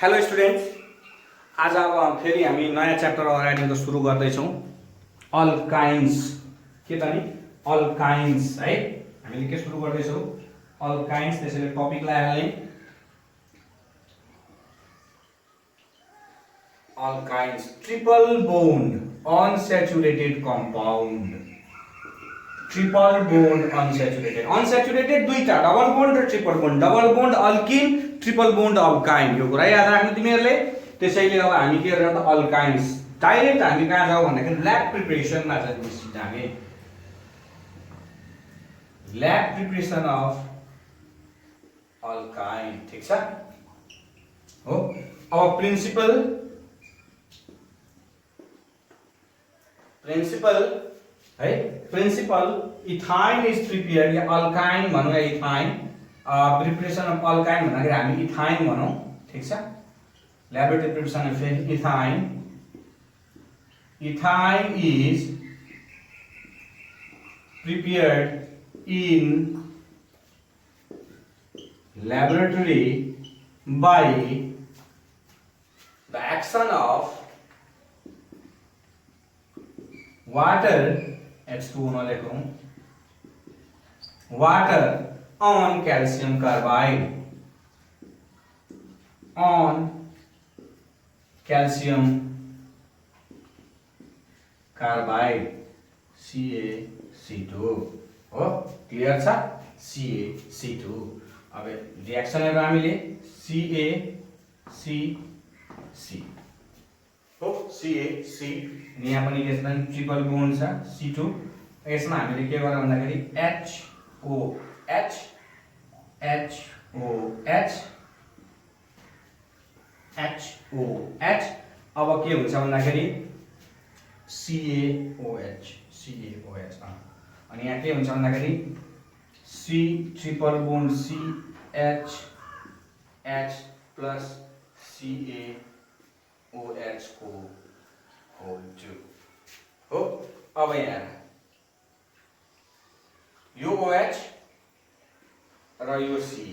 Hello students, आज अब फेरि हामी नयाँ च्याप्टर अगाडिको सुरु गर्दैछौँ। अल्काइन्स के त नि अल्काइन्स है, हामीले के सुरु गर्दैछौँ अल्काइन्स। त्यसैले टपिकलाई हाल्ने alkynes, triple bond unsaturated compound. Triple bond unsaturated, unsaturated दुईटा, डबल बोन्ड र triple bond. Double bond alkene, triple bond alkyne, यो कुरा याद राख्नु तिमीहरूले। त्यसैले अब हामी के गरेर त अल्काइन्स डाइरेक्ट हामी कहाँ जाऊ भन्दाखेरि ल्याब प्रिपरेसनमा चाहिँ निश्चित हामी ल्याब प्रिपरेसन अफ अल्काइन। ठीक छ हो। अब प्रिन्सिपल है, प्रिन्सिपल इथाइन इज प्रिपेयर्ड, या अल्काइन भनौँ या इथाइन, प्रिपरेसन अफ अल्काइन भन्दाखेरि हामी इथाइन भनौँ। ठीक छ, laboratory preparation of ethyne. Ethyne is prepared in laboratory by the action of water, H2O न लेखौं, water on calcium carbide, on calcium carbide, CaC2 हो। क्लियर छ, CaC2। अब रिएक्सनहरु हामीले CaCC हो, CaC। यहाँ पनि के छ भने ट्रिपल बोन्ड छ C2। यसमा हामीले के गर्नु भन्दाखेरि HOH HOH HOH। अब के हुन्छ भन्दाखेरि CaOH CaOH। अनि यहाँ के हुन्छ भन्दाखेरि C triple bond CH H plus CaOH को होल 2 हो। अब यहाँ यो OH र यो Ca,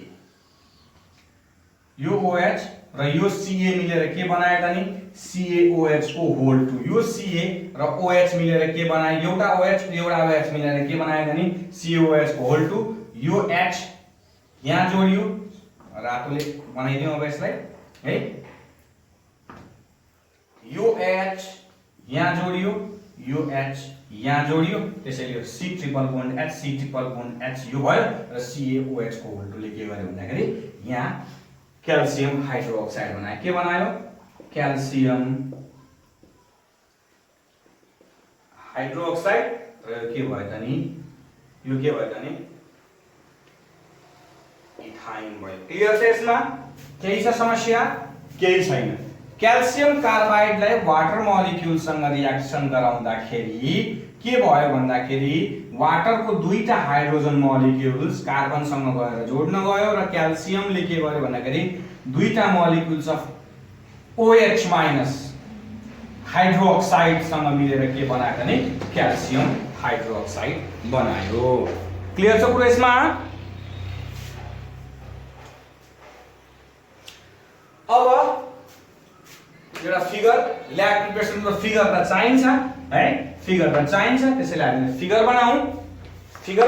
यो OH र यो Ca मिलेर के बनायो त नि CaOH को होल 2। यो Ca र OH मिलेर के बनायो, एउटा OH र एउटा OH मिलेर के बनायो त नि CaOH को होल 2। यो H यहाँ जोडियो, रातोले बनाइदिउँ अब यसलाई है। यो H यहाँ जोडियो, यो H यहाँ जोडियो, त्यसैले यो C triple bond H C triple bond H यो भयो र CaOH को होल 2 ले के गर्यो भन्दाखेरि यहाँ क्याल्सियम हाइड्रोक्साइड बनायो। के बनायो? Calcium hydroxide. र के भयो त नि यो के भयो त नि इथाइन भयो। क्लियर छ? यसमा केही छ समस्या? केही छैन। क्याल्सियम कार्बाइडलाई वाटर मोलिक्युलसँग रिएक्सन गराउँदाखेरि के भयो भन्दाखेरि वाटरको दुईटा हाइड्रोजन मोलिक्युल्स कार्बनसँग गएर जोड्न गयो र क्याल्सियमले के गर्यो भन्दाखेरि दुईटा मोलिक्युल्स अफ OH माइनस हाइड्रोक्साइडसँग मिलेर के बनायो भने क्याल्सियम हाइड्रोक्साइड बनायो। क्लियर छ पुरा यसमा? अब एउटा फिगर, ल्याब प्रिपरेसनको फिगर त चाहिन्छ है, फिगर त चाहिन्छ। त्यसैले हामीले फिगर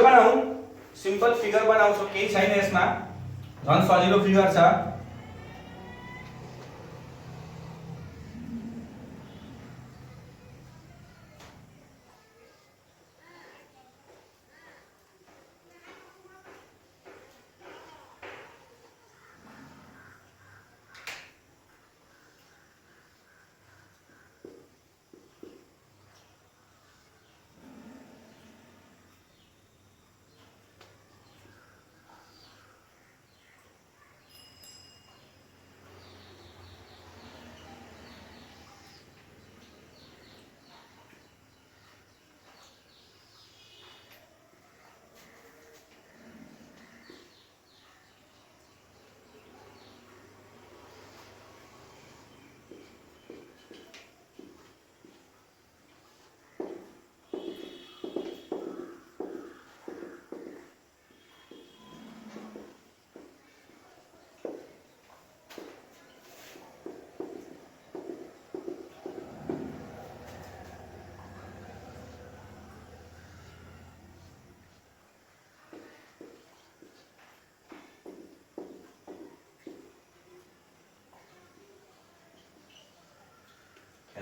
बनाऊ, सिम्पल फिगर बनाउँछौँ, केही छैन यसमा, झन् सजिलो फिगर छ।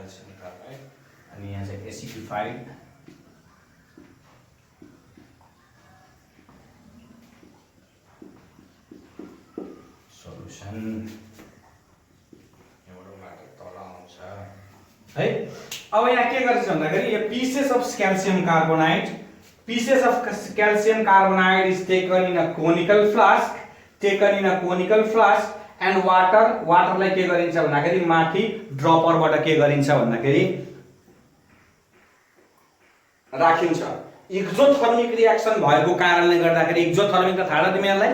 क्याल्सियम कार्बाइड अनि यहाँ चाहिँ एसिडिफाइड सोलुसन एउटाबाट तल आउँछ है। अब यहाँ के गर्छ भन्दाखेरि यो pieces of calcium carbonate is taken in a conical flask and water लाई के गरिन्छ भन्दाखेरि माथि ड्रपरबाट के गरिन्छ भन्दाखेरि राखिन्छ। एक्जोथर्मिक रिएक्सन भएको कारणले गर्दाखेरि एक्जोथर्मिक त थाहा छ तिमीहरुलाई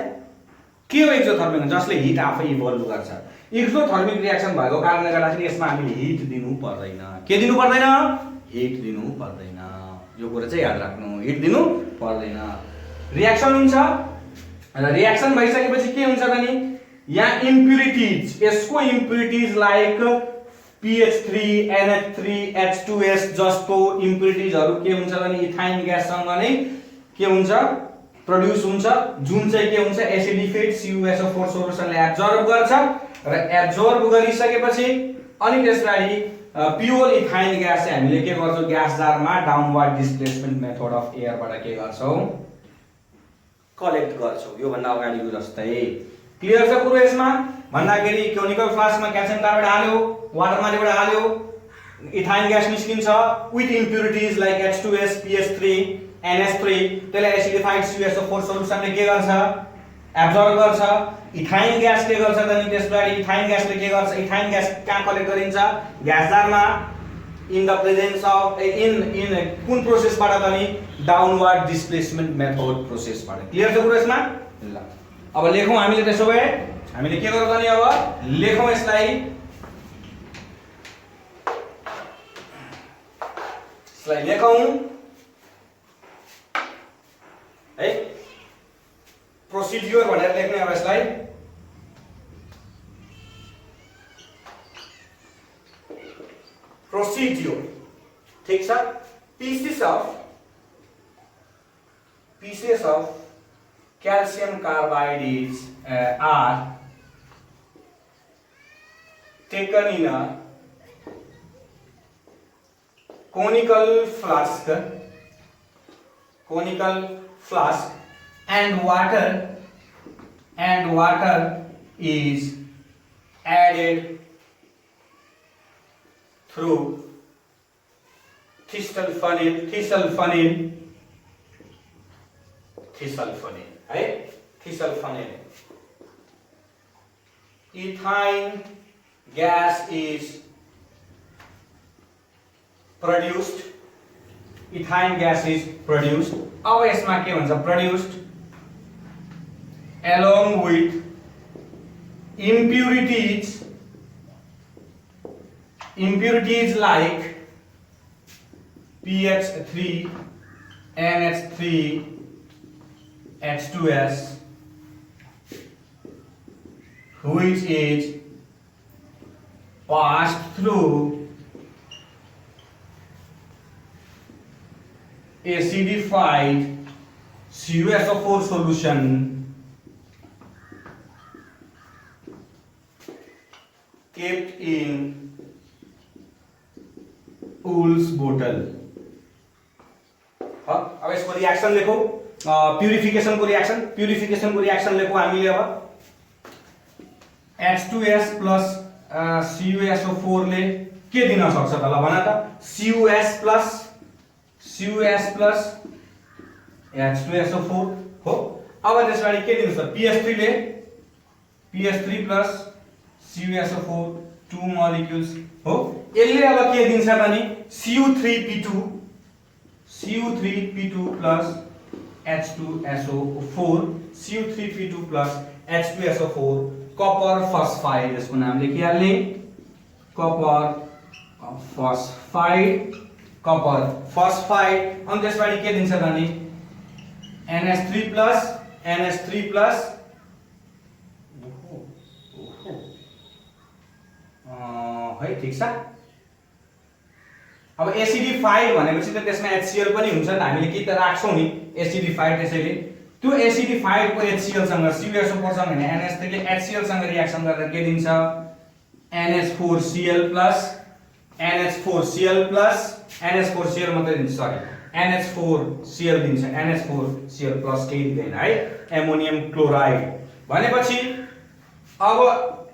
के हो एक्जोथर्मिक जसले हिट आफै इभल्भ गर्छ। एक्जोथर्मिक रिएक्सन भएको कारणले गर्दाखेरि यसमा हामीले हिट दिनु पर्दैन। के दिनु पर्दैन? हिट दिनु पर्दैन। यो कुरा चाहिँ याद राख्नु, हिट दिनु पर्दैन। रिएक्सन हुन्छ र रिएक्सन भइसकेपछि के हुन्छ त नि यहाँ इम्प्युरिटीज, यसको impurities like PH3 NH3 H2S जस्तो इम्प्युरिटीजहरु के हुन्छ भने इथाइन ग्याससँग नै के हुन्छ प्रोड्युस हुन्छ, जुन चाहिँ के हुन्छ एसिडिफाइड CuSO4 सोलुसनले एब्जर्ब गर्छ र एब्जर्ब गरिसकेपछि अनि त्यसलाई प्योर इथाइन ग्यास चाहिँ हामीले के गर्छौं ग्यास जारमा डाउनवर्ड डिस्प्लेसमेन्ट मेथड अफ एयरबाट के गर्छौं कलेक्ट गर्छौं। यो भन्दा अगाडिको जस्तै क्लियर छ कुरो यसमा भन्दाखेरि कोनिकल फ्लास्कमा क्याल्सियम कार्बाइड हाल्यो, वाटरमा बाट हाल्यो, इथाइन ग्यास निस्किन्छ with impurities like H2S PH3 NH3 त्यसलाई एसिडिफाइड CuSO4 सोलुसनले के गर्छ एब्जर्ब गर्छ। इथाइन ग्यास के गर्छ त नि त्यसबाट इथाइन ग्यासले के गर्छ इथाइन ग्यास कहाँ कलेक्ट गरिन्छ ग्यास जारमा in the presence of in कुन प्रोसेसबाट त नि डाउनवर्ड डिस्प्लेसमेन्ट मेथड प्रोसेसबाट। क्लियर छ कुरो यसमा? ल अब लेखौं हामीले त्यसो भए हामीले के गर्नु पर्ने अब लेखौं यसलाई लेखौं है प्रोसिड्युर भनेर लेख्ने अब यसलाई प्रोसिड्युर ठीक छ। pieces of calcium carbide are taken in a conical flask and water is added through thistle funnel है thistle funnel. Ethane gas is produced. अब यसमा के भन्छ produced along with impurities like PH3 NH3 H2S which is passed through acidified CuSO4 solution kept in Wool's bottle। अब इसको reaction लेखो purification को reaction लेखो हामीले अब H2S plus CuSO4 ले के दिन सक्छ त ल भन त CuS plus H2SO4 हो। अब त्यसबाट के दिन्छ PH3 plus CuSO4 2 molecules हो। यसले अब के दिन्छ त नि Cu3P2 plus H2SO4 Cu3P2 plus H2SO4 copper फस्फाइड यसको नाम लेखिहाल्ने कपर फस्फाइड अनि त्यसबाट के दिन्छ त नि NH3 plus है ठीक छ। अब एसिडिफाइड भनेपछि त त्यसमा HCl पनि हुन्छ नि हामीले के त राख्छौं नि एसिडिफाइड। त्यसैले त्यो एसिडिफाइड को HCl सँग CuSO4 सँग हैन NH3 ले HCl सँग रिएक्सन गर्दा के दिन्छ NH4Cl plus NH4Cl plus NH4Cl मात्रै दिन्छ, सरी NH4Cl दिन्छ, NH4Cl प्लस केही दिँदैन है, एमोनियम क्लोराइड। भनेपछि अब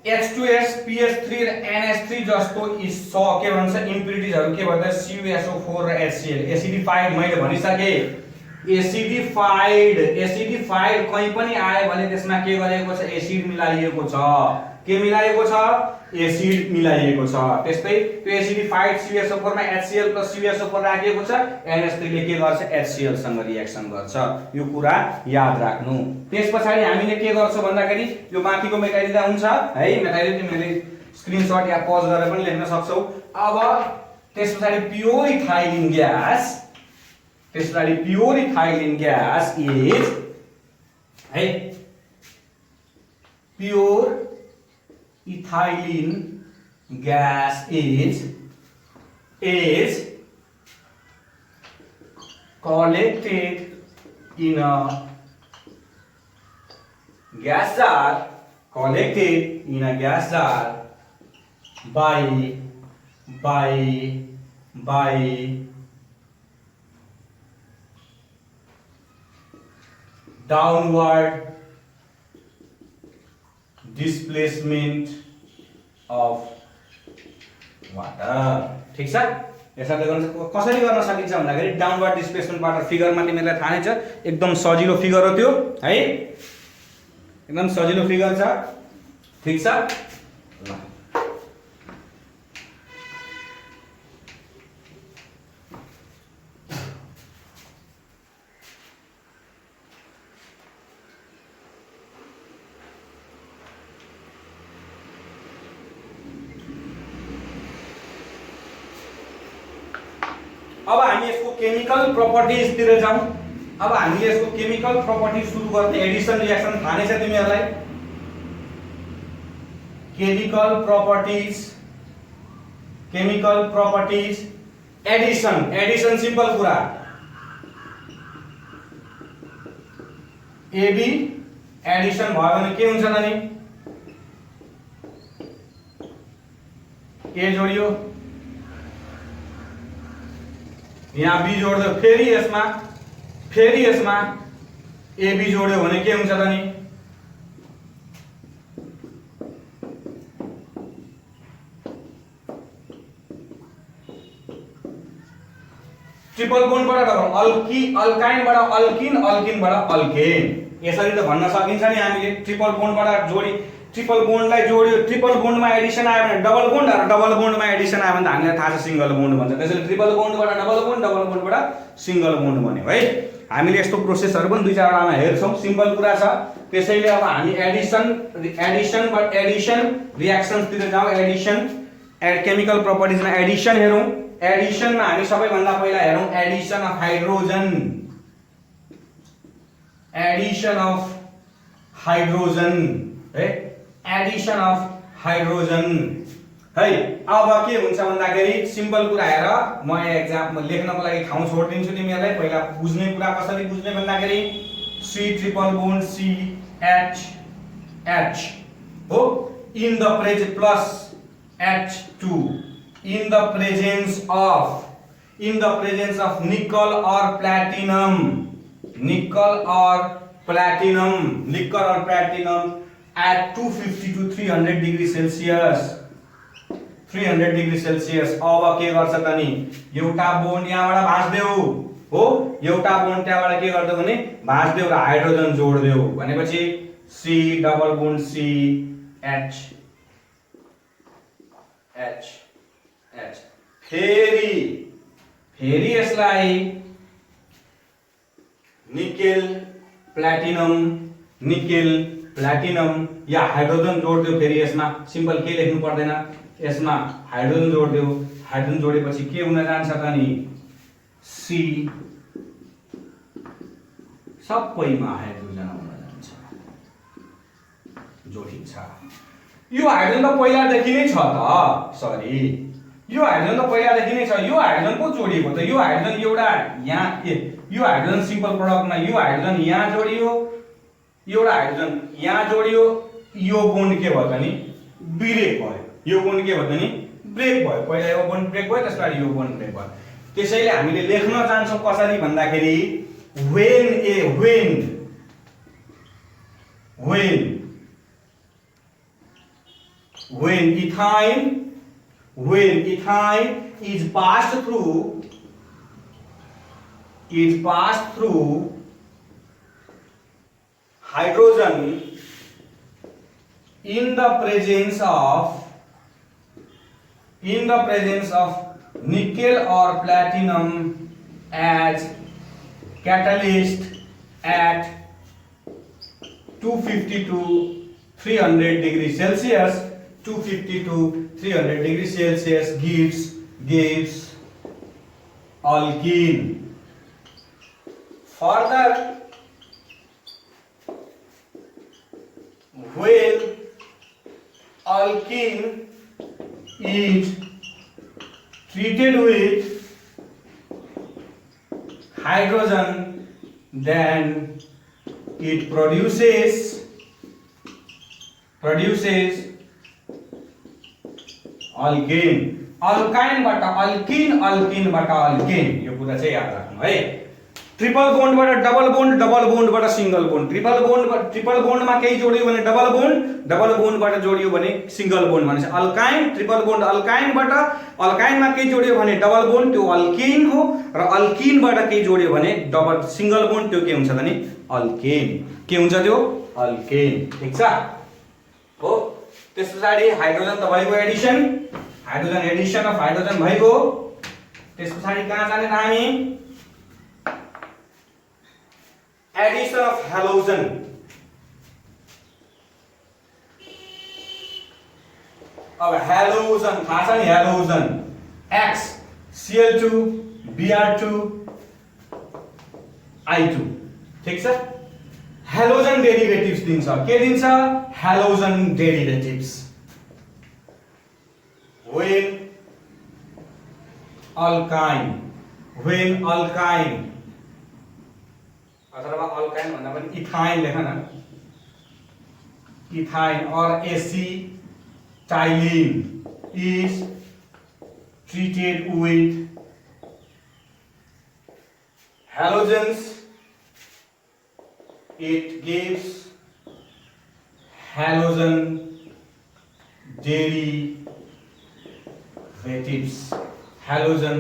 H2S PH3 र NH3 जस्तो के भन्छ इम्प्युरिटिजहरु के भन्दा CuSO4 र HCl एसिडिफाइड मैले भनिसके। एसिडिफाइड कहीं पनि आयो भने त्यसमा के गरेको छ, एसिड मिलाइएको छ। के मिलाइएको छ, एसिड मिलाइएको छ। त्यस्तै त्यो एसिडिफाइड CuSO4 मा HCl प्लस CuSO4 राखिएको छ, NH3 ले के गर्छ, HCl सँग रिएक्सन गर्छ। यो कुरा याद राख्नु। त्यसपछि हामीले के गर्छौं भन्दाखेरि यो माथिको मेटाइलिँदा हुन्छ है, मेटाइलिटी मैले स्क्रिनशट या पज गरेर पनि लेख्न सक्छौ। अब त्यसपछि प्योर इथाइलिन ग्यास, त्यसपछि प्योर इथाइलिन ग्यास इज है, pure ethylene gas is collected in a gas jar, by downward displacement of water। ठीक छ, यसरी कसरी गर्न सकिन्छ भन्दाखेरि डाउनवर्ड डिस्प्लेसमेन्टबाट फिगरमा तिमीलाई थाहा नै छ, एकदम सजिलो फिगर हो त्यो है, एकदम सजिलो फिगर छ। ठीक छ, ल अब हामी यसको केमिकल प्रपर्टिज तिर जाउँ। अब हामीले यसको केमिकल प्रपर्टिज सुरु गर्ने, एडिसन रिएक्सन थाहा नै छ तिमीहरूलाई। केमिकल प्रपर्टिज एडिसन सिम्पल कुरा, एबी एडिसन भयो भने के हुन्छ त नि, ए जोडियो यहाँ बी जोड्यो, फेरि यसमा एबी जोड्यो भने के हुन्छ त नि, ट्रिपल बोन्डबाट डबल अल्काइनबाट अल्किन, अल्किनबाट अल्केन, यसरी त भन्न सकिन्छ नि हामीले। ट्रिपल बोन्डबाट जोडी, ट्रिपल बोन्डलाई जोड्यो, ट्रिपल बोन्डमा एडिसन आयो भने डबल बोन्ड, र डबल बोन्डमा एडिसन आयो भने त हामीलाई थाहा छ सिंगल बोन्ड भन्छ। त्यसैले ट्रिपल बोन्डबाट डबल बोन्ड, डबल बोन्डबाट सिंगल बोन्ड बन्यो है। हामीले यस्तो प्रोसेसहरु पनि दुई चारवटामा हेर्छौं, सिम्पल कुरा छ। त्यसैले अब हामी एडिसन रिएक्सन्स तिर जाउँ। केमिकल प्रपर्टिजमा एडिसन हेरौं। एडिसनमा हामी सबैभन्दा पहिला हेरौं एडिसन अफ हाइड्रोजन है, एडिसन अफ हाइड्रोजन है। अब के हुन्छ भन्दाखेरि सिम्पल कुरा हेर, म एक्जाम्पल लेख्नको लागि ठाउँ छोड्दिन्छु तिमीहरूलाई। पहिला बुझ्ने कुरा कसरी बुझ्ने भन्दाखेरि C ट्रिपल बोन्ड CH हो, in the presence plus H2 in the presence of nickel or platinum at 250 to 300 degrees Celsius 300 degree Celsius. अब के गर्छ त नि, एउटा बोन्ड यहाँबाट भाँच्देऊ हो, एउटा बोन्ड त्यहाँबाट के गर्छ भने भाँच्देऊ र हाइड्रोजन जोड्देऊ भनेपछि C double bond C H फेरि यसलाई निकेल प्लाटिनम या हाइड्रोजन जोड्दियो। फेरि यसमा सिम्पल के लेख्नु पर्दैन, यसमा हाइड्रोजन जोड्दियो। हाइड्रोजन जोडेपछि के हुन जान्छ त नि, C सबैमा हाइड्रोजन हुन जान्छ, जोडिन्छ। यो हाइड्रोजन त पहिलादेखि नै छ त, सरी यो हाइड्रोजन त पहिलादेखि नै छ। यो हाइड्रोजन को जोडिएको त, यो हाइड्रोजन एउटा यहाँ, यो हाइड्रोजन सिम्पल प्रोडक्टमा यो हाइड्रोजन यहाँ जोडियो, एउटा हाइड्रोजन यहाँ जोडियो, यो बोन्ड के भयो त नि ब्रेक भयो, यो बोन्ड के भयो त नि ब्रेक भयो, पहिला यो बोन्ड ब्रेक भयो, त्यसपछि यो बोन्ड ब्रेक भयो। त्यसैले हामीले लेख्न चाहन्छौँ कसरी भन्दाखेरि when ethine is passed through hydrogen in the presence of nickel or platinum as catalyst at 250 to 300 degrees Celsius, 250 to 300 degrees Celsius gives alkene. Further, when alkene is treated with hydrogen, then it produces alkane. अल्काइनबाट alkene, अल्किनबाट alkane, यो कुरा चाहिँ याद राख्नु है। Triple बोन्डबाट double bond, double बोन्डबाट सिंगल बोन्ड, ट्रिपल बोन्डमा केही जोडियो भने डबल बोन्ड, डबल बोन्डबाट जोडियो भने सिंगल बोन्ड भनेपछि अल्काइन, ट्रिपल बोन्ड अल्काइनबाट, अल्काइनमा केही जोडियो भने डबल बोन्ड, त्यो अल्किन हो, र अल्किनबाट केही जोडियो भने डबल सिंगल बोन्ड, त्यो के हुन्छ भने अल्केन। के हुन्छ त्यो? अल्केन। ठीक छ हो। त्यसपछि हाइड्रोजन त भएको Edison, hydrogen Edison of hydrogen भएको। त्यसपछि कहाँ जाने त हामी? Edison of halogen. अब हेलोजन थाहा छ नि, halogen X Cl2 Br2 I2। ठीक छ। हेलोजन डेरिभेटिभ्स दिन्छ। के दिन्छ? Halogen derivatives. when alkyne अथवा अल्काइन भन्दा पनि इथाइन लेख न, ethyne or acetylene is treated with halogens, it gives halogen derivatives, halogen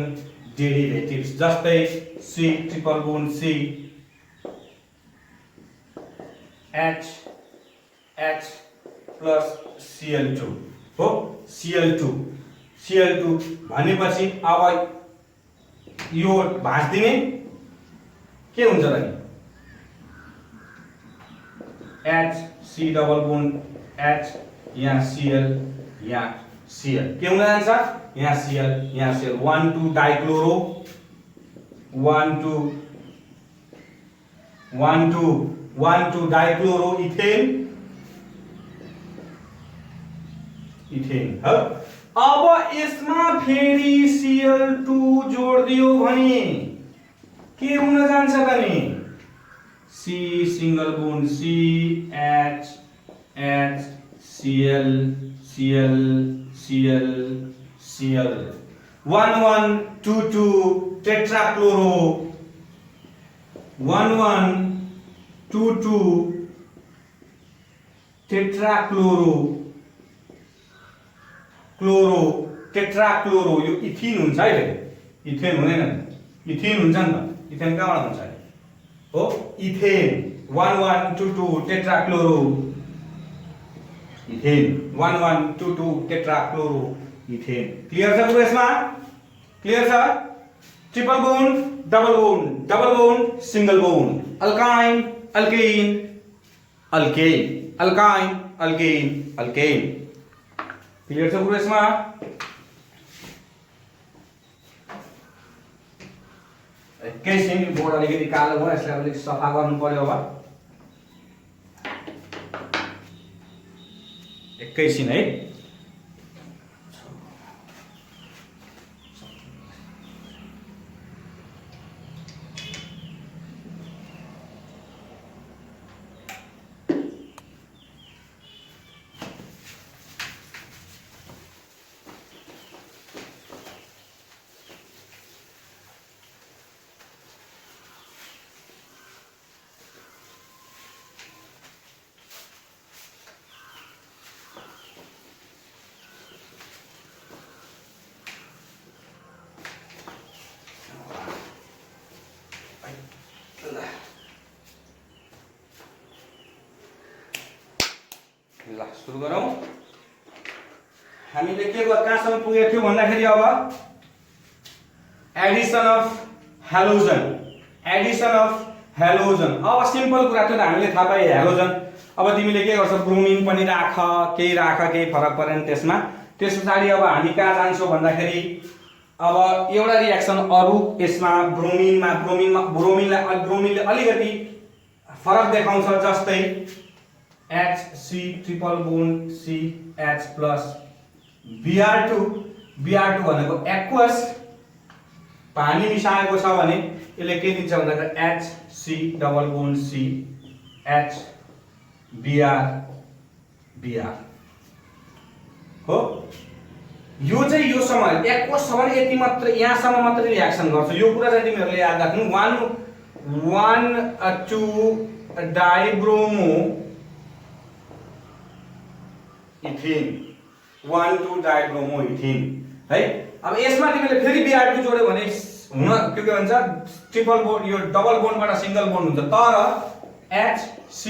derivatives। जस्तै C ट्रिपल बोन्ड C H plus Cl2 हो। Cl2 भनेपछि अब यो भाँच्दिने के हुन्छ त नि? H C double bond H, यहाँ Cl, यहाँ Cl, के हुन जान्छ? यहाँ Cl 1 2 डाइक्लोरो 1 2 डाइक्लोरो इथेन हो। अब यसमा फेरि Cl2 जोड दियो भने के हुन जान्छ त नि? C single bond C H Cl 1 1 2 2 टेट्राक्लोरो 1 1 2 2 टेट्राक्लोरो टेट्राक्लोरो। यो इथिन हुन्छ है, इथेन हुँदैन, इथिन हुन्छ नि त। इथेन कहाँबाट हुन्छ हो? Ethane 1 1 2 2 टेट्राक्लोरो ethane 1 1 2 2 टेट्राक्लोरो ethane. क्लियर छ गुरु? यसमा क्लियर छ? Triple bond, double bond, single bond, alkyne, alkane, alkane, alkyne, alkane, alkane. Clear छ गुरु? यसमा एकैछिन बोर्ड अलिकति कालो भयो, यसलाई अलिक सफा गर्नु पर्यो। अब एकैछिन है। ल सुरु गरौँ। हामीले के कहाँसम्म पुगेको थियौँ भन्दाखेरि अब Edison of halogen, Edison of halogen. अब सिम्पल कुरा थियो त, हामीले थाहा पाए हेलोजन। अब तिमीले के गर्छौ, ब्रोमिन पनि राख, केही राख, केही फरक परेन त्यसमा। त्यस पछाडि अब हामी कहाँ जान्छौँ भन्दाखेरि अब एउटा रिएक्सन अरु यसमा ब्रोमिनले अलिकति फरक देखाउँछ, जस्तै HC triple bond CH plus Br2 भनेको एक्वस पानी मिसाएको छ भने यसले के दिन्छ भन्दाखेरि HC double bond CH Br हो। यो चाहिँ यो समय एक्वस छ भने यति मात्र, यहाँसम्म मात्र रिएक्सन गर्छ। यो कुरा चाहिँ तिमीहरूले याद राख्नु। 1,2 डाइब्रोमो इथिन, 1,2 डाइब्रोमो इथिन है। अब यसमा तिमीले फेरि Br2 जोड्यो भने हुन के भन्छ, ट्रिपल बोन्ड, यो डबल बोन्डबाट सिंगल बोन्ड हुन्छ। तर HC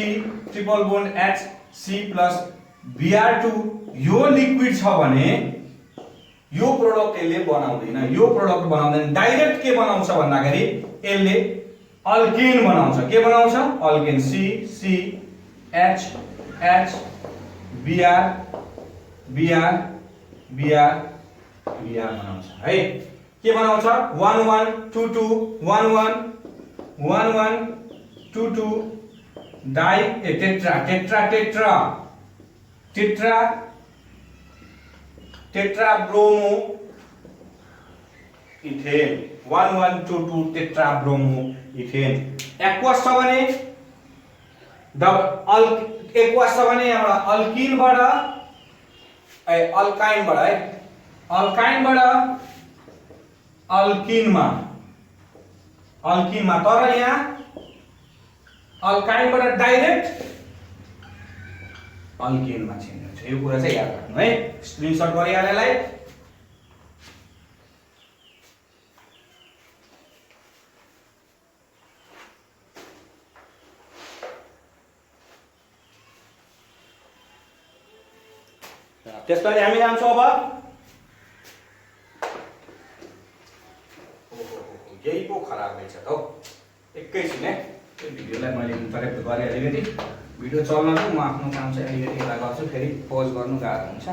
triple bond HC plus Br2 यो लिक्विड छ भने यो प्रोडक्ट यसले बनाउँदैन, यो प्रोडक्ट बनाउँदैन। डाइरेक्ट के बनाउँछ भन्दाखेरि यसले अल्केन बनाउँछ। के बनाउँछ? अल्केन। CH Br बनाउँछ है। के बनाउँछ? 1122 1122 di tetra bromo ethane, 1122 tetra bromo ethane. Aqueous छ भने एक्वस छ भने एउटा अल्किनबाट अल्काइनबाट है, अल्काइनबाट अल्किनमा, तर यहाँ अल्काइनबाट डाइरेक्ट अल्किनमा चेन्ज हुन्छ। यो कुरा चाहिँ याद राख्नु है, स्क्रिनशट गरिहाल यसलाई। त्यसपछि हामी जान्छौँ अब यही पो खराब भएछ त हौ। एकैछिन है, यो भिडियोलाई मैले इन्टरेक्ट गरेँ अलिकति, भिडियो चल्न त म आफ्नो काम चाहिँ अलिकति यसलाई गर्छु, फेरि पोज गर्नु गाह्रो हुन्छ।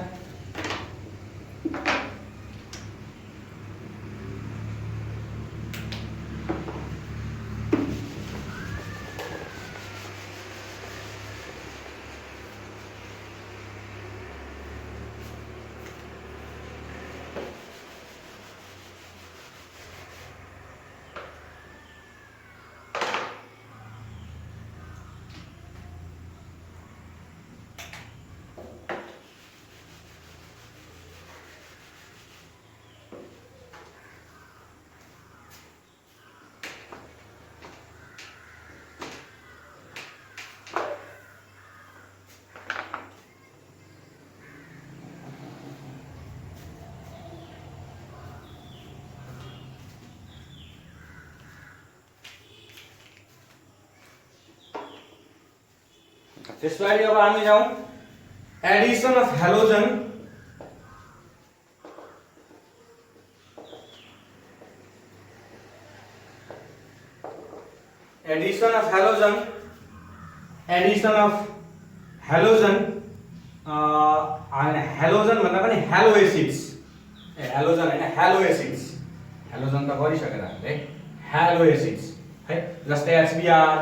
त्यसपछि अब हामी जाउँ Edison of halogen. Edison of halogen halogen भन्दा पनि हेलो एसिड्स, हेलोजन हैन, हेलो एसिड्स। हेलोजन त गरिसकेर हामीले हेलो एसिड्स है, जस्तै HBr,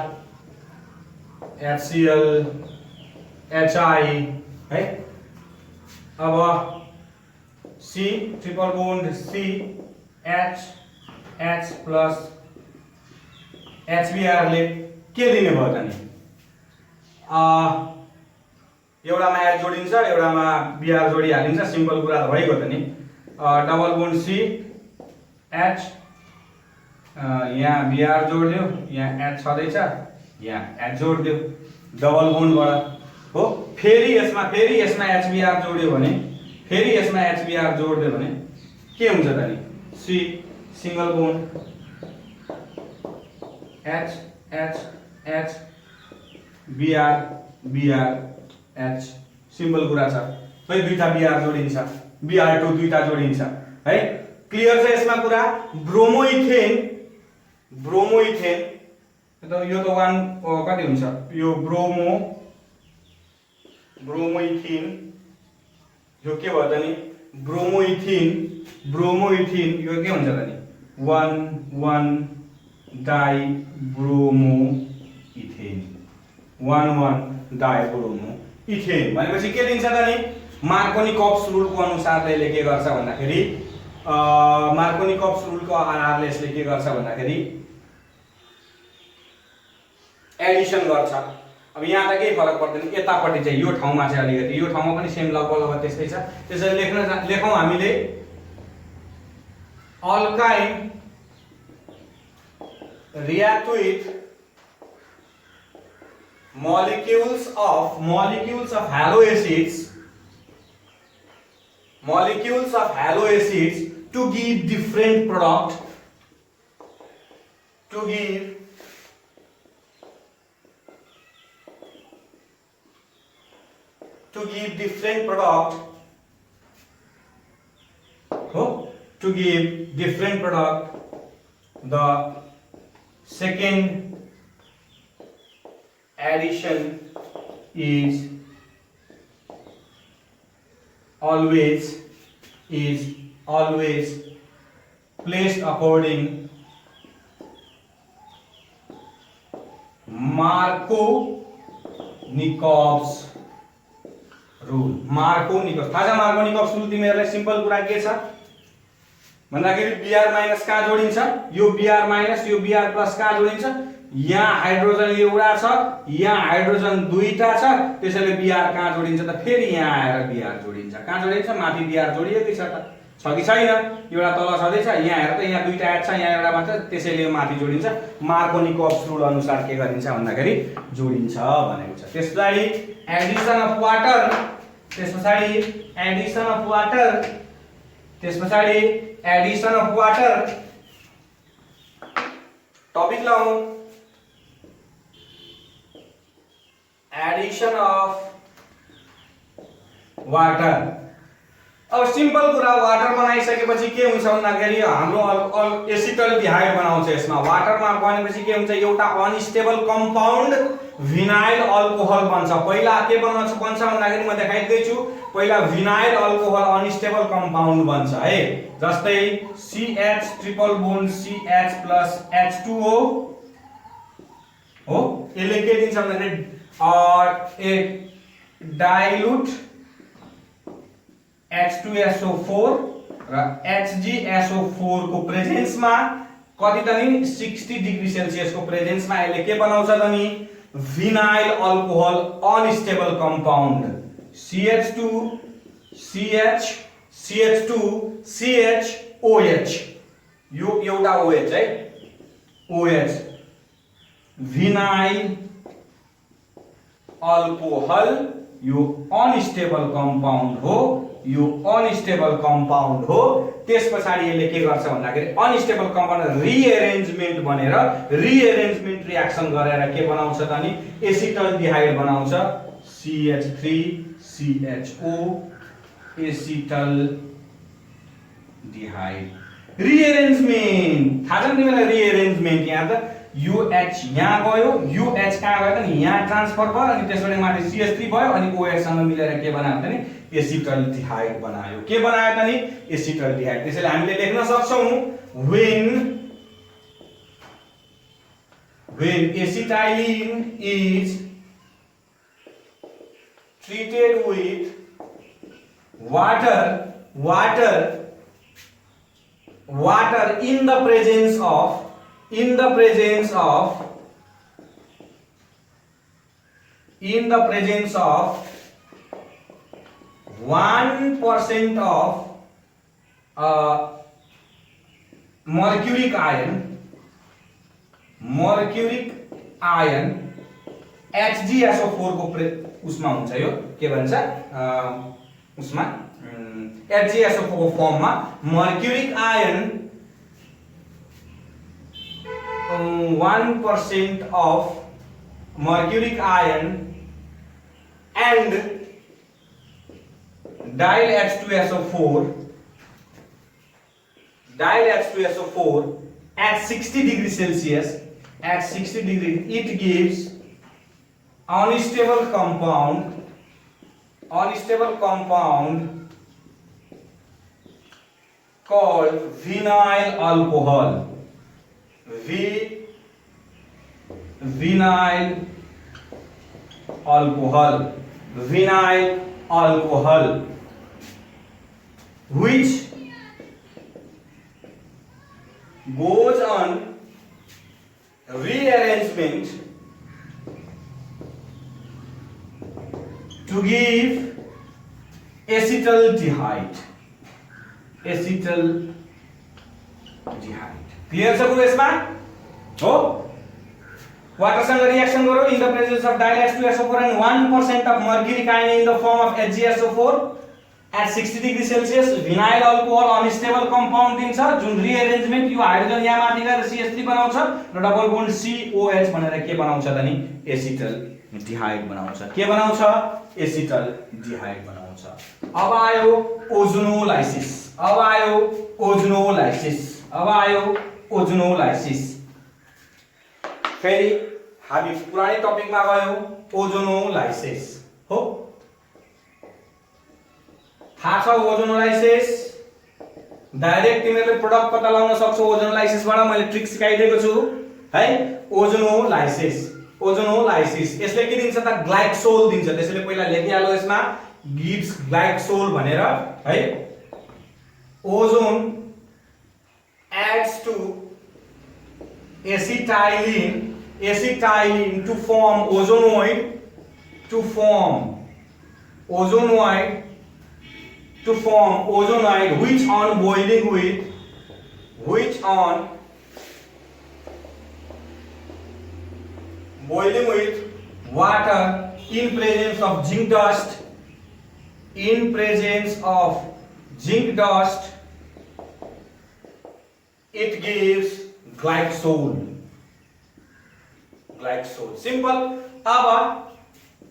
HCl, HI है। अब C triple bond CH plus HBr ले के दिने भयो त नि, एउटामा H जोडिन्छ, एउटामा Br जोडिहालिन्छ, सिम्पल कुरा त भइगयो त नि। डबल बोन्ड CH, यहाँ Br जोड्दियो, यहाँ H छँदैछ, यहाँ H जोड्दियो डबल बोन्डबाट हो। फेरि यसमा HBr जोड्यो भने, फेरि यसमा HBr जोड्दियो भने के हुन्छ त नि, C single bond H Br H simple कुरा छ है, दुईटा Br जोडिन्छ, Br2 दुईटा जोडिन्छ है। क्लियर छ यसमा कुरा। ब्रोमोइथेन त यो त 1 कति हुन्छ यो ब्रोमोइथिन यो के भयो त नि ब्रोमोइथिन यो के हुन्छ त नि 1 डाइब्रोमोइथेन 1 डाइब्रोमोइथेन भनेपछि के दिन्छ त नि मार्कोनिकप्स रुलको अनुसारले यसले के गर्छ भन्दाखेरि मार्कोनिकप्स रुलको आधारले यसले के गर्छ भन्दाखेरि एडिसन गर्छ। अब यहाँ त केही फरक पर्दैन, यतापट्टि चाहिँ यो ठाउँमा चाहिँ अलिकति यो ठाउँमा पनि सेम लगभग त्यस्तै छ। त्यसैले लेखौँ हामीले alkyne react with molecules of halo acids to give different product to give different product the second addition is always placed according Markovnikov's rule। मार्कोनिकप्स थाहा छ मार्कोनिकप्स रुल तिमीहरुलाई सिम्पल कुरा के छ भन्दाखेरि Br माइनस कहाँ जोडिन्छ यो Br माइनस यो Br प्लस कहाँ जोडिन्छ यहाँ हाइड्रोजन एउटा छ यहाँ हाइड्रोजन दुईटा छ त्यसैले Br कहाँ जोडिन्छ त फेरि यहाँ आएर Br जोडिन्छ कहाँ जोडिन्छ माथि Br जोडिएकै छ त छ कि छैन एउटा तल छदै छ यहाँ हेर त यहाँ दुईटा एड छ यहाँ एउटा मात्र त्यसैले यो माथि जोडिन्छ मार्कोनिकप्स रुल अनुसार के गरिन्छ भन्दाखेरि जोडिन्छ भनेको छ। त्यसपछि एडिसन अफ वाटर टपिक लाउँ एडिसन अफ वाटर। अब सिम्पल कुरा वाटर बनाइसकेपछि के हुन्छ भन्दाखेरि हाम्रो एसिटल्डिहाइड बनाउँछ यसमा वाटरमा बनेपछि के हुन्छ एउटा अनस्टेबल कम्पाउन्ड विनाइल अल्कोहल बन्छ। पहिला के बन्छ भन्दाखेरि म देखाइदै छु पहिला विनाइल अल्कोहल अनस्टेबल कम्पाउन्ड बन्छ है जस्तै CH triple bond CH plus H2O हो यसले के दिन्छ भन्दाखेरि ए डाइल्युट H2SO4 र HgSO4 को प्रेजेन्समा कति त नि 60 डिग्री सेल्सियस को प्रेजेन्समा यसले के बनाउँछ त नि vinyl alcohol unstable compound CH2 CH CH2 CHOH यो एउटा OH है OH विनाइल अल्कोहल यो अनस्टेबल कम्पाउन्ड हो त्यसपछि यसले के गर्छ भन्दाखेरि अनस्टेबल कम्पाउन्ड रिअरेन्जमेन्ट बनेर रिअरेन्जमेन्ट रिएक्सन गरेर के बनाउँछ त नि एसिटल्डिहाइड बनाउँछ CH3CHO एसिटल्डिहाइड। रिअरेन्जमेन्ट थाहा छ नि तिमीलाई रिअरेन्जमेन्ट यहाँ त UH यहाँ गयो UH कहाँ गयो त नि यहाँ ट्रान्सफर भयो अनि त्यसपछि माथि CH3 भयो अनि OH सँग मिलेर के बनायो त नि एसिटल्डिहाइड बनायो के बनायो त नि एसिटल्डिहाइड। त्यसैले हामीले लेख्न सक्छौं when acetylene is treated with water in the presence of 1% of mercuric ion HgSO4 को उसमा हुन्छ यो के भन्छ उसमा HgSO4 को फर्ममा mercuric ion 1% of mercuric ion and dial H2SO4 at 60 degree Celsius, at 60 degree, it gives unstable compound called vinyl alcohol. Vinyl alcohol, which goes on rearrangement to give acetaldehyde. Clear छ गुरु यसमा हो वाटरसँग reaction गरौ in the presence of dial H2SO4 and 1% of mercury ion in the form of HgSO4 at 60 degree Celsius. vinyl alcohol unstable compound दिन्छ जुन रिअरेन्जमेन्ट यो hydrogen यहाँ माथि गएर CH3 बनाउँछ र डबल बोन्ड COH भनेर के बनाउँछ त नि एसिटल्डिहाइड बनाउँछ के बनाउँछ एसिटल्डिहाइड बनाउँछ अब आयो ओजोनोलाइसिस फेरि हामी पुरानै टपिकमा गयौ ओजोनोलाइसिस हो थाहा छ ओजोनोलाइसिस डाइरेक्ट तिमीले प्रोडक्ट पत्ता लगाउन सक्छौ ओजोनोलाइसिसबाट मैले ट्रिक सिकाइदिएको छु है ओजोनोलाइसिस यसले के दिन्छ त ग्लाइकोल दिन्छ त्यसैले पहिला लेखिहाल्नु यसमा गिभ्स ग्लाइकोल भनेर है ozone adds to acetylene to form ozonoid which on boiling with water in presence of zinc dust it gives glycol simple अब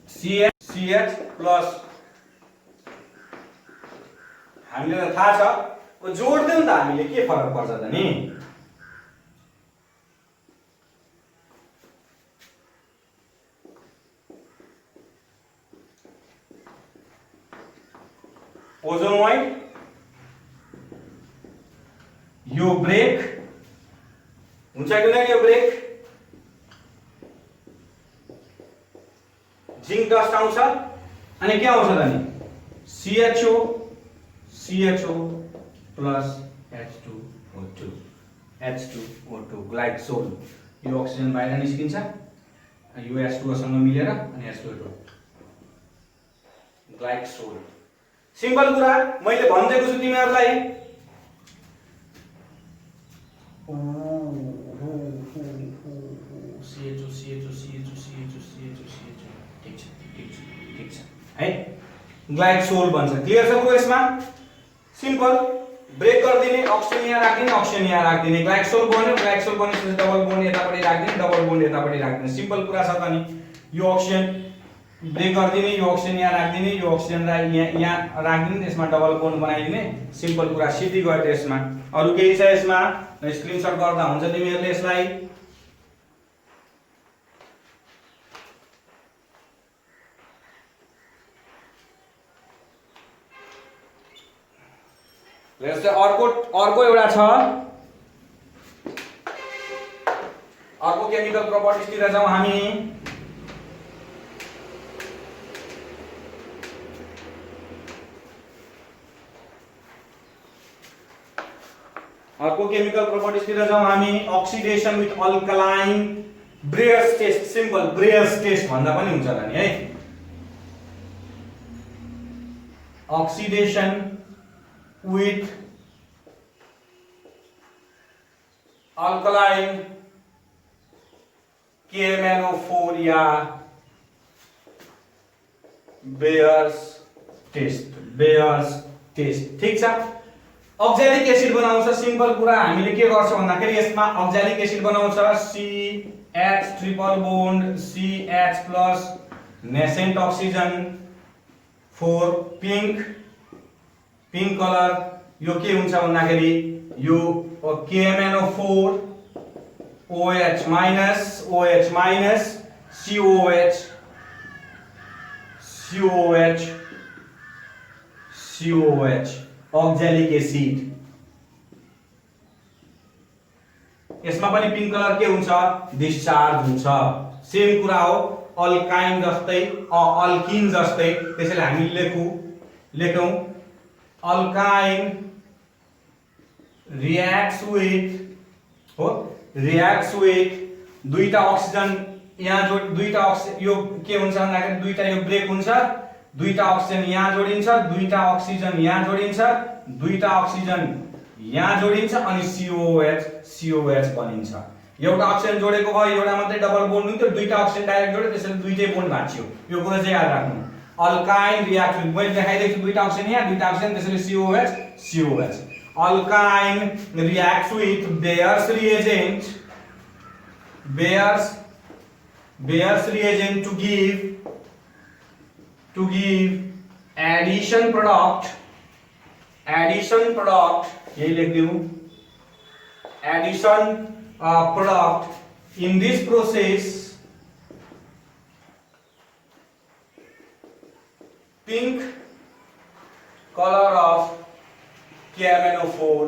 CH plus हामीलाई थाहा छ जोड्दियौ त हामीले के फरक पर्छ त नि ओजोनोइड यो ब्रेक हुन्छ कि हुँदैन यो ब्रेक जिंक डस्ट आउँछ अनि के आउँछ त नि CHO plus H2O2 ग्लाइकोल यो अक्सिजन बाहिर निस्किन्छ यो H2O सँग मिलेर अनि H2O2 ग्लाइकोल सिम्पल कुरा मैले भन्दैको छु तिमीहरुलाई ठीक छ है ग्लाइकोल भन्छ क्लियर छ को यसमा सिम्पल ब्रेक गरिदिने अक्सिजन यहाँ राख्दिने ग्लाइकोल बनेपछि डबल बोन्ड यतापटि राख्दिने सिम्पल कुरा छ त नि यो अक्सिजन ब्रेक गरिदिने यो अक्सिजन यहाँ राख्दिने यो अक्सिजन यहाँ राख्दिने त्यसमा डबल बोन्ड बनाइदिने सिम्पल कुरा सिद्धि गयो त्यसमा अरु केही छ यसमा स्क्रिनशट गर्दा हुन्छ तिमीहरुले यसलाई जस्तै अर्को एउटा छ अर्को केमिकल प्रपर्टिज तिर जाउँ हामी oxidation with alkaline Baeyer's test simple Baeyer's test भन्दा पनि हुन्छ त नि है ऑक्सिडेशन with alkaline KMnO4 या Bayer's test ठीक छ ऑक्सैलिक एसिड बनाउँछ सिम्पल कुरा हामीले के गर्छौं भन्दाखेरि यसमा ऑक्सैलिक एसिड बनाउँछ CH triple bond CH+ nascent oxygen 4 pink pink colour यो के हुन्छ भन्दाखेरि यो KMnO4 OH minus COH oxalic acid. यसमा पनि पिङ्क कलर के हुन्छ डिस्चार्ज हुन्छ। सेम कुरा हो अल्काइन जस्तै अल्किन जस्तै, त्यसैले हामी लेखौं अल्काइन रिएक्ट्स विथ दुईटा अक्सिजन यहाँ दुईटा यो के हुन्छ भन्दाखेरि दुईटा यो ब्रेक हुन्छ, दुईटा अक्सिजन यहाँ जोडिन्छ, दुईटा अक्सिजन यहाँ जोडिन्छ, दुईटा अक्सिजन यहाँ जोडिन्छ अनि COH बनिन्छ। एउटा अक्सिजन जोडेको भयो, एउटा मात्रै डबल बोन्ड हुन्थ्यो, दुईटा अक्सिजन डाइरेक्ट जोड्यो त्यसैले दुईटै बोन्ड भाँच्यो। यो कुरा चाहिँ याद राख्नु। अल्काइन रिएक्ट विथ मैले देखाइदिएको छु दुईटा अक्सिजन यहाँ दुईटा अक्सिजन त्यसैले COH। Alkyne reacts with Bayer's reagent to give addition product यही लिख दूं addition product in this process pink color of KMnO4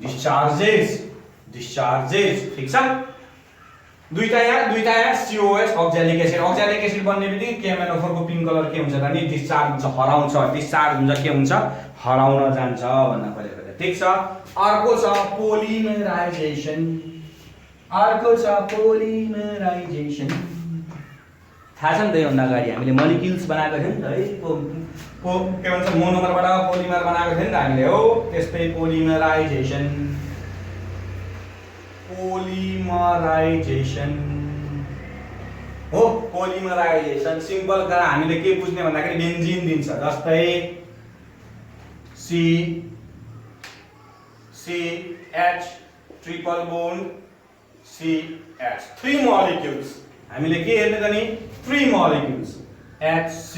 discharges ठीक छ। दुईटा यहाँ COH ऑक्जेलिक एसिड बन्ने बित्तिकै KMnO4 को पिङ्क कलर के हुन्छ त नि डिस्चार्ज हुन्छ, हराउँछ के हुन्छ हराउन जान्छ भन्न खोजेको छ। ठीक छ। अर्को छ पोलिमराइजेसन थाहा छ नि त योभन्दा अगाडि हामीले मोलिक्युल्स बनाएको थियौँ नि त है के भन्छ मोनोमरबाट पोलिमर बनाएको थियो नि त हामीले हो त्यस्तै पोलिमराइजेसन सिम्पल कुरा हामीले के बुझ्ने भन्दाखेरि बेन्जिन दिन्छ जस्तै CH triple bond CH 3 molecules हामीले के हेर्ने त नि 3 molecules HC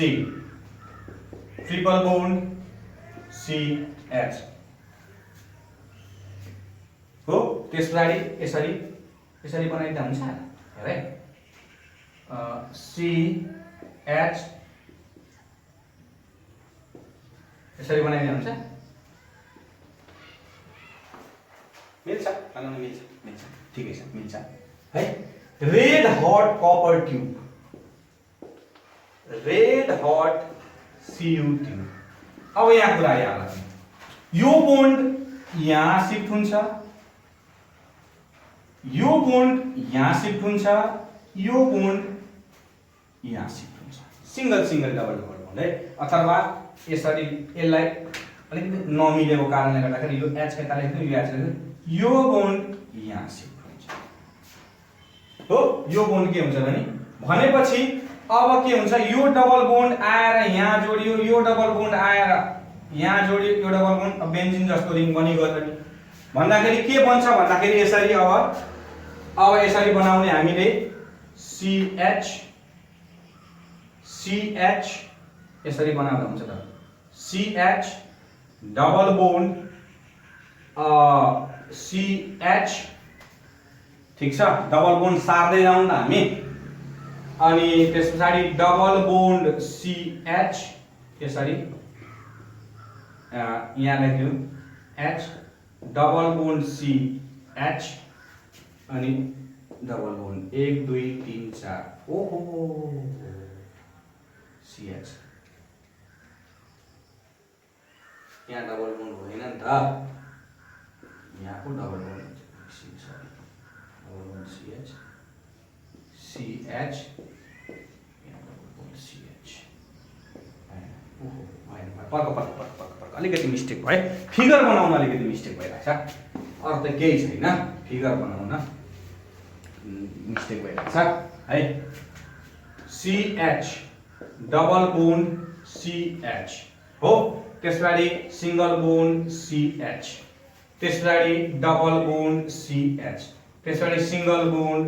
triple bond CH हो। त्यसपछि यसरी बनाइदिँदा हुन्छ हेर है CH यसरी बनाइदिँदा हुन्छ मिल्छ ठिकै छ मिल्छ है। Red hot copper tube CU tube. अब यहाँ कुरा याद राख्नु यो बोन्ड यहाँ शिफ्ट हुन्छ, यो बोन्ड यहाँ शिफ्ट हुन्छ, यो बोन्ड यहाँ शिफ्ट हुन्छ। सिंगल डबल बोन्ड है। अथवा यसरी यसलाई अलिकति नमिलेको कारणले गर्दाखेरि यो H कता लेख्नु यो H लेख्नु यो बोन्ड यहाँ शिफ्ट हुन्छ हो। यो बोन्ड के हुन्छ भनेपछि अब के हुन्छ यो डबल बोन्ड आएर यहाँ जोडियो, यो डबल बोन्ड आएर यहाँ जोडियो, यो डबल बोन्ड बेन्जिन जस्तो रिङ बनिगयो त नि भन्दाखेरि के बन्छ भन्दाखेरि यसरी अब यसरी बनाउने हामीले CH यसरी बनाउँदा हुन्छ त CH डबल बोन्ड CH ठीक छ। डबल बोन्ड सार्दै जाउँ न हामी अनि त्यसपछि डबल बोन्ड CH यसरी यहाँ लेख्यौं H डबल बोन्ड CH अनि डबल बोन्ड 1 2 3 4 ओहो CH यहाँ डबल बोन्ड होइन नि त यहाँको डबल बोन्ड CH अलिकति मिस्टेक भयो, फिगर बनाउन अलिकति मिस्टेक भइरहेछ। अरु त केही छैन, फिगर बनाउन मिस्टेक भइरहेछ है। CH डबल बोन्ड CH हो, त्यसपछि सिंगल बोन्ड CH, त्यसपछि डबल बोन्ड CH, त्यसपछि सिंगल बोन्ड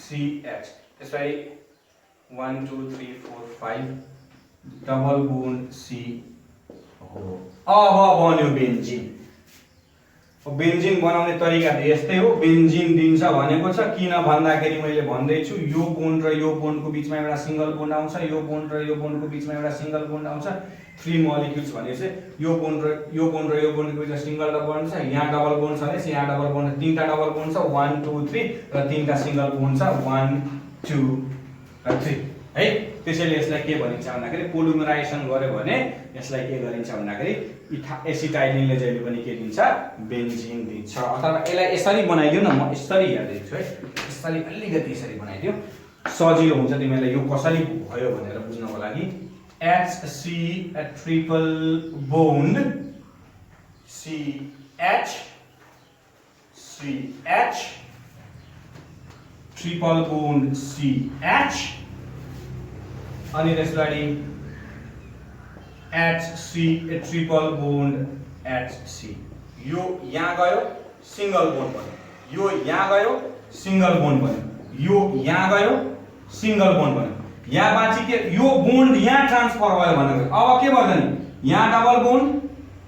CH, त्यसपछि 1 2 3 4 5 डबल बोन्ड CH हो। अब बन्यो बेन्जिन। बेन्जिन बनाउने तरिका त यस्तै हो। बेन्जिन दिन्छ भनेको छ, किन भन्दाखेरि मैले भन्दैछु यो बोन्ड र यो बोन्डको बिचमा एउटा सिंगल बोन्ड आउँछ, यो बोन्ड र यो बोन्डको बिचमा एउटा सिंगल बोन्ड आउँछ। 3 मोलिक्युल्स भनेपछि यो बोन्ड र यो बोन्ड र यो बोन्डको बिचमा सिंगल डबल बोन्ड छ, यहाँ डबल बोन्ड छ भने यहाँ डबल बोन्ड, तीनटा डबल बोन्ड छ 1 2 3 र तीनटा सिंगल बोन्ड छ 1 2 र 3 है। त्यसैले यसलाई के भनिन्छ भन्दाखेरि पोलिमराइजेसन गर्यो भने यसलाई के गरिन्छ भन्दाखेरि एसिटाइलिनले जहिले पनि के दिन्छ, बेन्जिन दिन्छ। अथवा यसलाई यसरी बनाइदियो न, म यसरी हेर्दैछु है, यसरी अलिकति यसरी बनाइदियो सजिलो हुन्छ तिमीलाई यो कसरी भयो भनेर बुझ्नको लागि। HC triple bond CH triple bond CH अनि त्यसपछि HC ट्रिपल बोन्ड HC। यो यहाँ गयो सिंगल बोन्ड बन्यो, यो यहाँ गयो सिंगल बोन्ड बन्यो, यो यहाँ गयो सिंगल बोन्ड बन्यो। यहाँ बाँची के यो बोन्ड यहाँ ट्रान्सफर भयो भनेको अब के भयो नि, यहाँ डबल बोन्ड,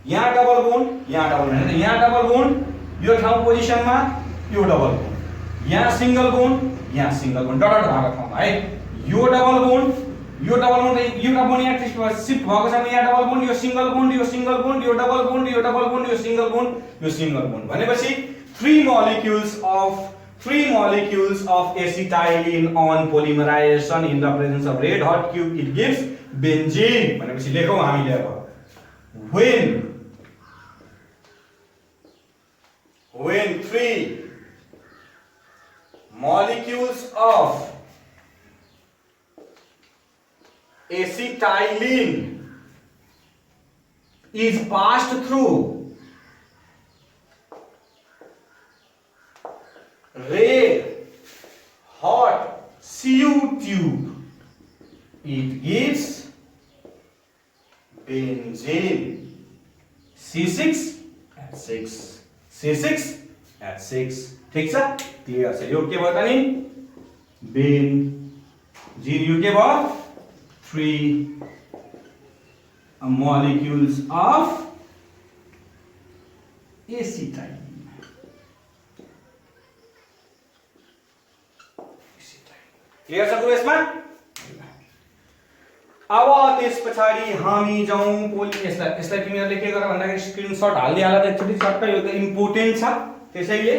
यहाँ डबल बोन्ड, यहाँ डबल बोन्ड, यहाँ डबल बोन्ड यो ठाउँ पोजिसनमा, यो डबल बोन्ड, यहाँ सिंगल बोन्ड, यहाँ सिंगल बोन्ड डट डट भएको ठाउँमा है। यो डबल बोन्ड, यो डबल बोन्ड, एउटा बोन्ड यहाँ शिफ्ट भएको छ भने यहाँ डबल बोन्ड, यो सिंगल बोन्ड, यो सिंगल बोन्ड, यो डबल बोन्ड, यो डबल बोन्ड, यो सिंगल बोन्ड, यो सिंगल बोन्ड भनेपछि 3 molecules of acetylene on polymerization in the presence of red hot cube it gives benzene भनेपछि लेखौं हामीले अब when 3 molecules of acetylene is passed through red hot CU tube it gives benzene C6 at 6 ठीक छ, clear छ। यो के भयो त नि बेन्जिन, यो के भयो 3 molecules of acetylene। क्लियर छ गुरु यसमा। अब त्यसपछि हामी जाउँ यसलाई तिमीहरूले के गर भन्दाखेरि स्क्रिनशट हाल्दिहाल त एकचोटि चट्ट, यो त इम्पोर्टेन्ट छ। त्यसैले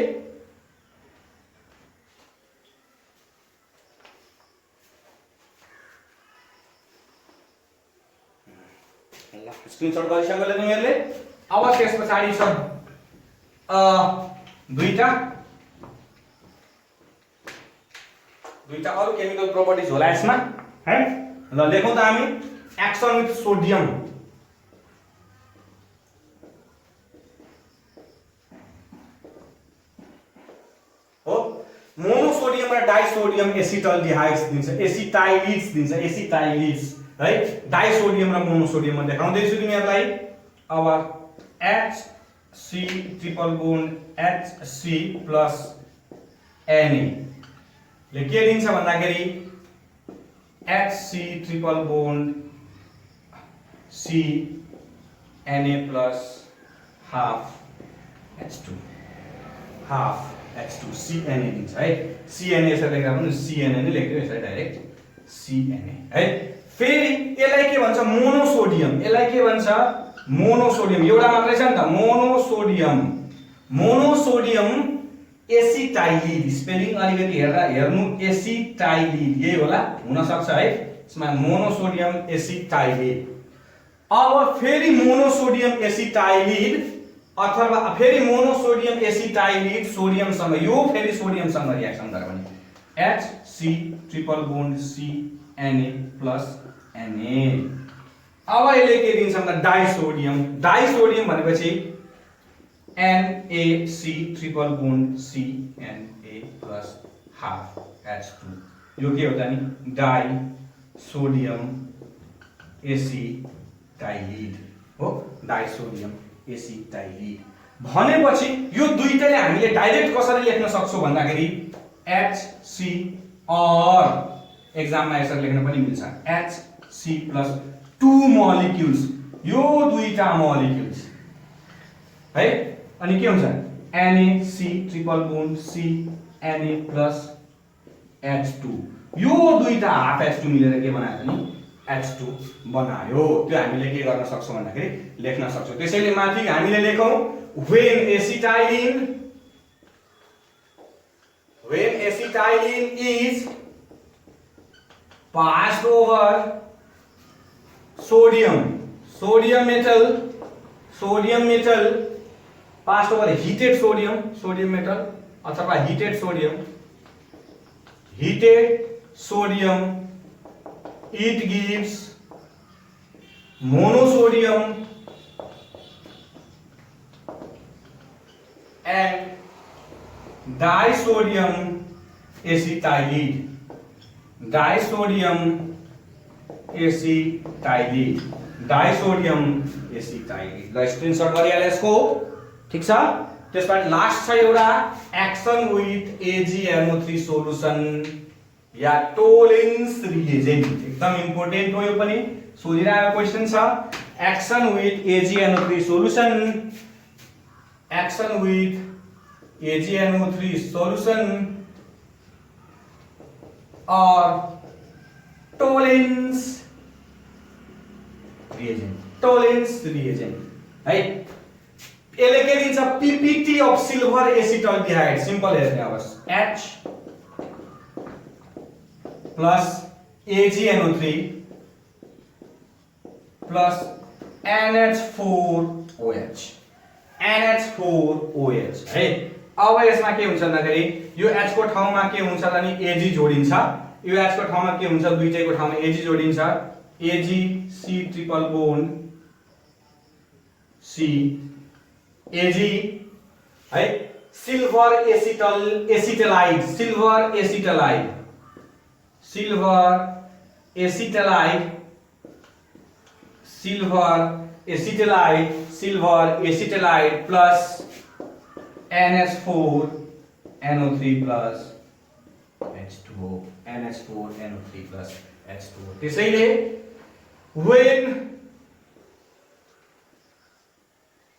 ल स्क्रिनशट गरिसक्यो तिमीहरूले। अब त्यसपछि छ दुईटा अरु केमिकल प्रोपर्टिज होला यसमा है। ल लेखौं त हामी एक्सन विथ सोडियम। हो मोनोसोडियम र डाइसोडियम एसिटल्डिहाइड्स दिन्छ, एसिटाइलिड्स दिन्छ, एसिटाइलिड्स है। डाइसोडियम र मोनोसोडियम देखाउँदै छु तिमीहरूलाई। अब HC triple bond HC plus Na ले के दिन्छ भन्दाखेरि HC triple bond CNA plus half H2 CNA दिन्छ है। CNA यसरी लेख्दा पनि CNA नै लेख्दियो, यसरी डाइरेक्ट CNA है। फेरि यसलाई के भन्छ मोनोसोडियम, यसलाई के भन्छ मोनोसोडियम, एउटा मात्रै छ नि त मोनोसोडियम एसिटाइलिड, स्पेलिङ अलिकति हेर्नु एसिटाइलिड यही होला, हुन सक्छ है यसमा मोनोसोडियम एसिटाइलिड। अब फेरि मोनोसोडियम एसिटाइलिड अथवा फेरि मोनोसोडियम एसिटाइलिड सोडियमसँग, यो फेरि सोडियमसँग रिएक्सन गर्यो भने HC triple bond CNA plus Na। अब यसले के दिन्छ भन्दा डाइसोडियम भनेपछि NaC triple bond CNA plus half H2। यो के हो त नि डाइसोडियम एसिटाइलिड हो, डाइसोडियम एसिटाइलिड भनेपछि यो दुईटैले हामीले डाइरेक्ट कसरी लेख्न सक्छौं भन्दाखेरि HCl एक्जाममा यसरी लेख्न पनि मिल्छ HC प्लस 2 molecules। यो दुईटा मोलिक्युल्स है। अनि के हुन्छ NaC ट्रिपल बोन्ड C Na प्लस H2 यो दुईटा हाफ H2 मिलेर के बनायो भने H2 बनायो। त्यो हामीले के गर्न सक्छौं भन्दाखेरि लेख्न सक्छौं। त्यसैले माथि हामीले लेखौं when acetylene is passed over sodium metal passed over heated sodium metal अथवा heated sodium it gives monosodium and disodium acetylene ल स्क्रिनशट गरिहाल यसको ठीक छ। त्यसबाट लास्ट छ एउटा एक्सन विथ AgNO3 सोलुसन या टोलेन्स रिएजेन्ट एकदम इम्पोर्टेन्ट हो यो पनि सोधिरहेको क्वेशन छ। Action with AgNO3 solution or Tollens reagent है। यसले के दिन्छ PPT of silver acetaldehyde simple हेर्ने होस् H plus AgNO3 plus NH4OH है। अब यसमा के हुन्छ भन्दाखेरि यो H को ठाउँमा के हुन्छ भने Ag जोडिन्छ, यो H को ठाउँमा के हुन्छ दुईटैको ठाउँमा Ag जोडिन्छ AgC ट्रिपल बोन्ड C Ag है। Silver acetylide plus NH4NO3 plus H2O NH4NO3 plus H2O। त्यसैले when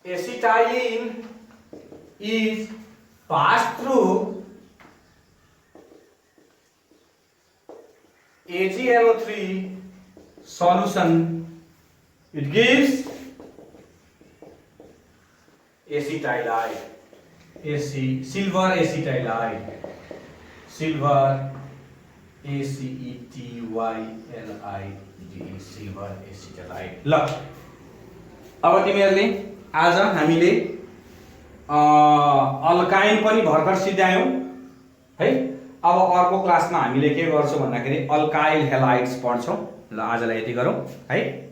acetylene is passed through AgNO3 solution, it gives acetylide, silver acetylide, silver acetylide। ल अब तिमीहरुले आज हामीले अल्काइन पनि भर्खर सिद्ध्यायौं है। अब अर्को क्लासमा हामीले के गर्छौं भन्दाखेरि अल्काइल हेलाइड्स पढ्छौं। ल आजलाई यति गरौं है।